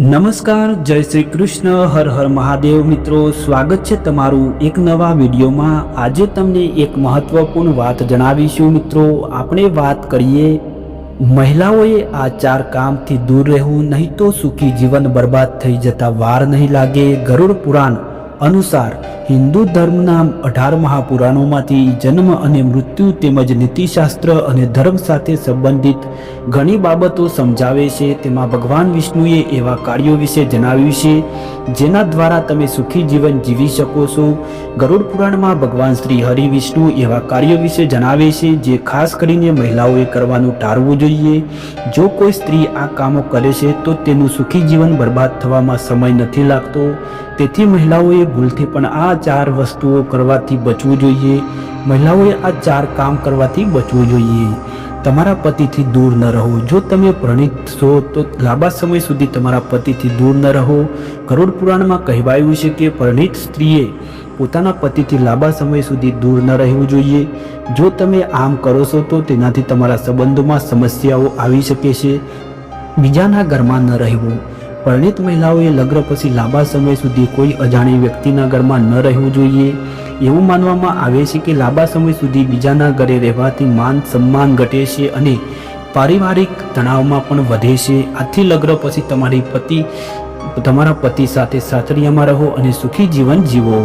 નમસ્કાર, જય શ્રી કૃષ્ણ, હર હર મહાદેવ. મિત્રો, સ્વાગત છે તમારું એક નવા વિડીયોમાં. આજે તમને એક મહત્વપૂર્ણ વાત જણાવીશું. મિત્રો, આપણે વાત કરીએ મહિલાઓએ આ 4 કામથી દૂર રહેવું, નહીં તો સુખી જીવન બરબાદ થઈ જતા વાર નહીં લાગે. ગરુડ પુરાણ અનુસાર હિન્દુ ધર્મના 18 મહાપુરાણોમાંથી જન્મ અને મૃત્યુ તેમજ નીતિશાસ્ત્ર અને ધર્મ સાથે સંબંધિત ઘણી બાબતો સમજાવે છે. તેમાં ભગવાન વિષ્ણુએ એવા કાર્યો વિશે જણાવ્યું છે જેના દ્વારા તમે સુખી જીવન જીવી શકો છો. ગરુડ પુરાણમાં ભગવાન શ્રી હરિ વિષ્ણુ એવા કાર્યો વિશે જણાવે છે જે ખાસ કરીને મહિલાઓએ કરવાનું ટાળવું જોઈએ. જો કોઈ સ્ત્રી આ કામો કરે છે તો તેનું સુખી જીવન બરબાદ થવામાં સમય નથી લાગતો. તેથી મહિલાઓએ ભૂલથી પણ આ 4 વસ્તુઓ કરવાથી બચવું જોઈએ. મહિલાઓએ આ 4 કામ કરવાથી બચવું જોઈએ. તમારા પતિથી દૂર ન રહો. જો તમે પરિણીત છો તો લાંબા સમય સુધી તમારા પતિથી દૂર ન રહો. ગરુડ પુરાણમાં કહેવાયું છે કે પરિણીત સ્ત્રીએ પોતાના પતિથી લાંબા સમય સુધી દૂર ન રહેવું જોઈએ. જો તમે આમ કરો છો તો તેનાથી તમારા સંબંધોમાં સમસ્યાઓ આવી શકે છે. બીજાના ઘરમાં ન રહેવું. પરિણીત મહિલાઓએ લગ્ન પછી લાંબા સમય સુધી કોઈ અજાણી વ્યક્તિના ઘરમાં ન રહેવું જોઈએ. એવું માનવામાં આવે છે કે લાંબા સમય સુધી બીજાના ઘરે રહેવાથી માન સન્માન ઘટે છે અને પારિવારિક તણાવમાં પણ વધે છે. આથી લગ્ન પછી તમારા પતિ સાથે સાસરિયામાં રહો અને સુખી જીવન જીવો.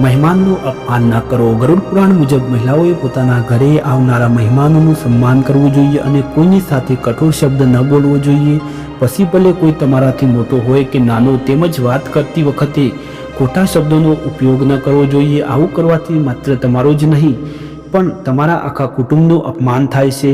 મહેમાનનું અપમાન ન કરો. ગરુડ પુરાણ મુજબ મહિલાઓએ પોતાના ઘરે આવનારા મહેમાનોનું સન્માન કરવું જોઈએ અને કોઈની સાથે કઠોર શબ્દ ન બોલવો જોઈએ. પછી ભલે કોઈ તમારાથી મોટો હોય કે નાનો, તેમજ વાત કરતી વખતે ખોટા શબ્દોનો ઉપયોગ ન કરવો જોઈએ. આવું કરવાથી માત્ર તમારો જ નહીં પણ તમારા આખા કુટુંબનું અપમાન થાય છે.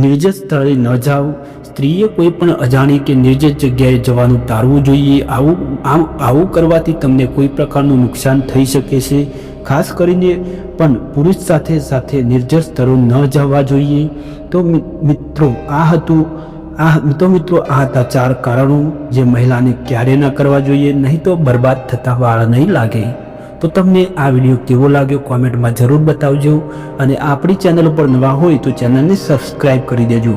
નિર્જન સ્થળે ન જાઓ. સ્ત્રીએ કોઈ પણ અજાણી કે નિર્જન જગ્યાએ જવાનું ટાળવું જોઈએ. આવું કરવાથી તમને કોઈ પ્રકારનું નુકસાન થઈ શકે છે. ખાસ કરીને પણ પુરુષ સાથે નિર્જન સ્થળો ન જવા જોઈએ. તો મિત્રો આ હતા 4 કારણો જે મહિલાને ક્યારે ન કરવા જોઈએ, નહીં તો બરબાદ થતા વાર નહીં લાગે. તો તમને આ વિડીયો કેવો લાગ્યો કોમેન્ટમાં જરૂર બતાવજો અને આપણી ચેનલ પર નવા હોય તો ચેનલને સબસ્ક્રાઈબ કરી દેજો.